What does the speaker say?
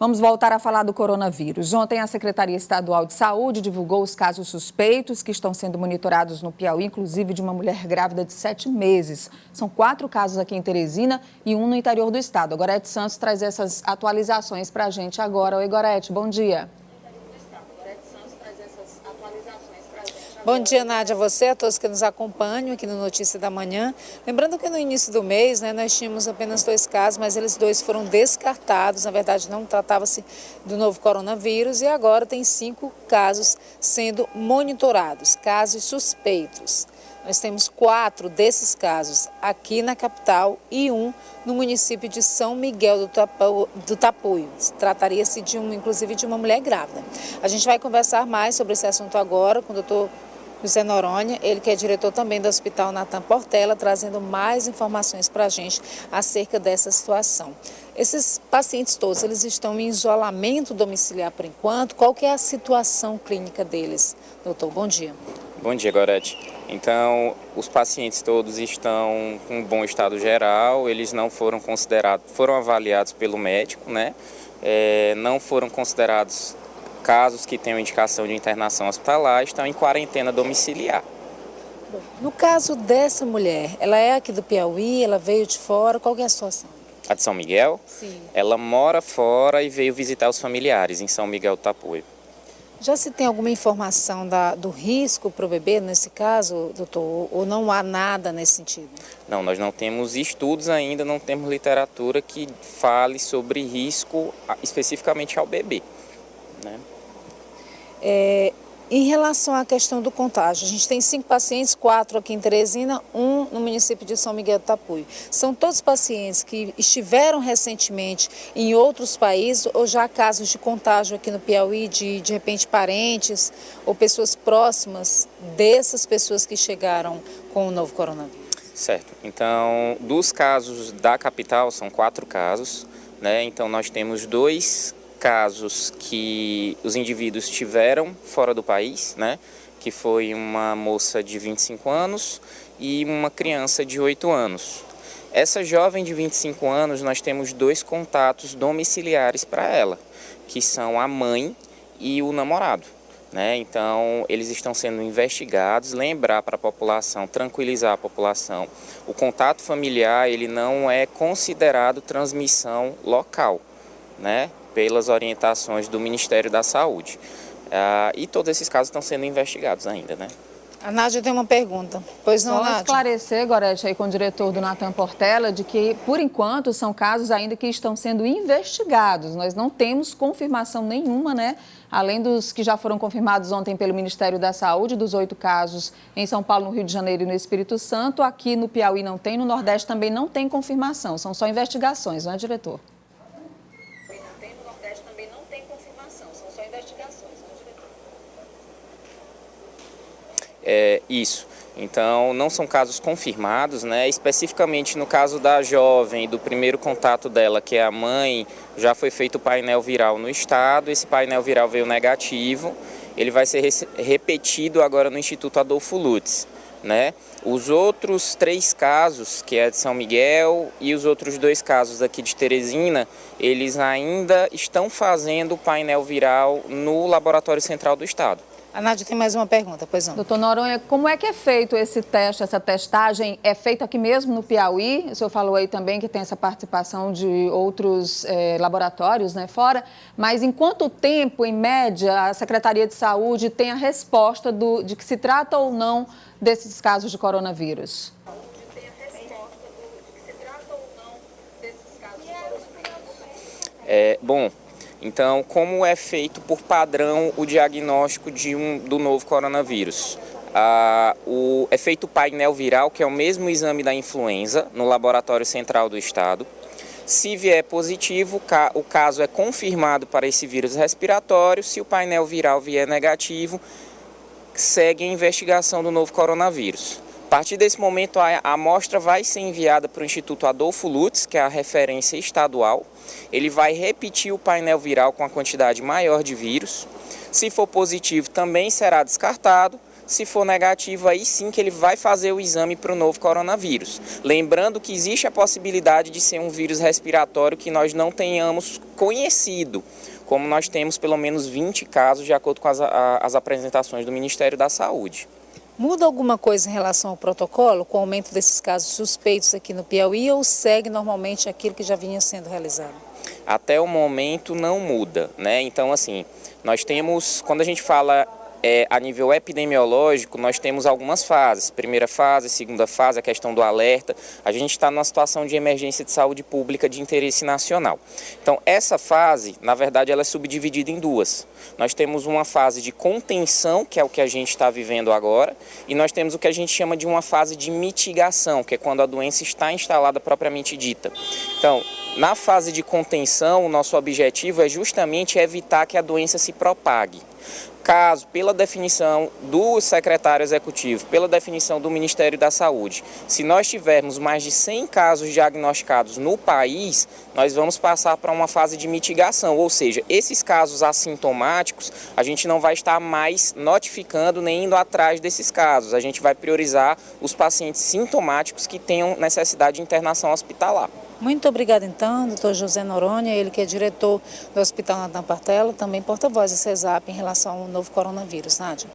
Vamos voltar a falar do coronavírus. Ontem, a Secretaria Estadual de Saúde divulgou os casos suspeitos que estão sendo monitorados no Piauí, inclusive de uma mulher grávida de 7 meses. São 4 casos aqui em Teresina e 1 no interior do estado. A Gorete Santos traz essas atualizações para a gente agora. Oi, Gorete, bom dia. Bom dia, Nádia, a você, a todos que nos acompanham aqui no Notícia da Manhã. Lembrando que no início do mês, nós tínhamos apenas 2 casos, mas eles 2 foram descartados. Na verdade, não tratava-se do novo coronavírus e agora tem 5 casos sendo monitorados, casos suspeitos. Nós temos 4 desses casos aqui na capital e 1 no município de São Miguel do Tapuio. Trataria-se inclusive de uma mulher grávida. A gente vai conversar mais sobre esse assunto agora com o doutor José Noronha, ele que é diretor também do Hospital Natan Portela, trazendo mais informações para a gente acerca dessa situação. Esses pacientes todos, eles estão em isolamento domiciliar por enquanto. Qual que é a situação clínica deles? Doutor, bom dia. Bom dia, Gorete. Então, os pacientes todos estão com um bom estado geral, eles não foram considerados, foram avaliados pelo médico, não foram considerados casos que tenham indicação de internação hospitalar, estão em quarentena domiciliar. No caso dessa mulher, ela é aqui do Piauí, ela veio de fora, qual que é a situação? A de São Miguel? Sim. Ela mora fora e veio visitar os familiares em São Miguel do Tapuio. Já se tem alguma informação do risco para o bebê nesse caso, doutor, ou não há nada nesse sentido? Não, nós não temos estudos ainda, não temos literatura que fale sobre risco especificamente ao bebê. Em relação à questão do contágio, a gente tem 5 pacientes, 4 aqui em Teresina, 1 no município de São Miguel do Tapuio. São todos pacientes que estiveram recentemente em outros países ou já há casos de contágio aqui no Piauí, de repente parentes ou pessoas próximas dessas pessoas que chegaram com o novo coronavírus? Certo. Então, dos casos da capital, são 4 casos, Então, nós temos 2 casos que os indivíduos tiveram fora do país, que foi uma moça de 25 anos e uma criança de 8 anos. Essa jovem de 25 anos, nós temos 2 contatos domiciliares para ela, que são a mãe e o namorado. Então, eles estão sendo investigados. Lembrar para a população, tranquilizar a população, o contato familiar ele não é considerado transmissão local, pelas orientações do Ministério da Saúde. E todos esses casos estão sendo investigados ainda, A Nádia tem uma pergunta. Pois não, Nádia? Só esclarecer, Gorete, aí com o diretor do Natan Portela, de que, por enquanto, são casos ainda que estão sendo investigados. Nós não temos confirmação nenhuma, Além dos que já foram confirmados ontem pelo Ministério da Saúde, dos 8 casos em São Paulo, no Rio de Janeiro e no Espírito Santo. Aqui no Piauí não tem, no Nordeste também não tem confirmação. São só investigações, não é, diretor? Isso. Então, não são casos confirmados, Especificamente no caso da jovem, do primeiro contato dela, que é a mãe, já foi feito o painel viral no estado, esse painel viral veio negativo, ele vai ser repetido agora no Instituto Adolfo Lutz, Os outros 3 casos, que é de São Miguel, e os outros 2 casos aqui de Teresina, eles ainda estão fazendo o painel viral no Laboratório Central do Estado. A Nádia tem mais uma pergunta, pois não. Doutor Noronha, como é que é feito esse teste, essa testagem? É feita aqui mesmo no Piauí? O senhor falou aí também que tem essa participação de outros laboratórios fora, mas em quanto tempo, em média, a Secretaria de Saúde tem a resposta de que se trata ou não desses casos de coronavírus? Então, como é feito por padrão o diagnóstico do novo coronavírus? É feito o painel viral, que é o mesmo exame da influenza, no Laboratório Central do Estado. Se vier positivo, o caso é confirmado para esse vírus respiratório. Se o painel viral vier negativo, segue a investigação do novo coronavírus. A partir desse momento, a amostra vai ser enviada para o Instituto Adolfo Lutz, que é a referência estadual. Ele vai repetir o painel viral com a quantidade maior de vírus. Se for positivo, também será descartado. Se for negativo, aí sim que ele vai fazer o exame para o novo coronavírus. Lembrando que existe a possibilidade de ser um vírus respiratório que nós não tenhamos conhecido, como nós temos pelo menos 20 casos, de acordo com as apresentações do Ministério da Saúde. Muda alguma coisa em relação ao protocolo, com o aumento desses casos suspeitos aqui no Piauí, ou segue normalmente aquilo que já vinha sendo realizado? Até o momento não muda, né? Então, assim, nós temos, quando a gente fala a nível epidemiológico, nós temos algumas fases. Primeira fase, segunda fase, a questão do alerta. A gente está numa situação de emergência de saúde pública de interesse nacional. Então, essa fase, na verdade, ela é subdividida em duas. Nós temos uma fase de contenção, que é o que a gente está vivendo agora, e nós temos o que a gente chama de uma fase de mitigação, que é quando a doença está instalada propriamente dita. Então, na fase de contenção, o nosso objetivo é justamente evitar que a doença se propague. Caso, pela definição do secretário executivo, pela definição do Ministério da Saúde, se nós tivermos mais de 100 casos diagnosticados no país, nós vamos passar para uma fase de mitigação, ou seja, esses casos assintomáticos, a gente não vai estar mais notificando nem indo atrás desses casos, a gente vai priorizar os pacientes sintomáticos que tenham necessidade de internação hospitalar. Muito obrigada, então, doutor José Noronha, ele que é diretor do Hospital Natan Portela, também porta-voz da CESAP em relação ao novo coronavírus. Nádia.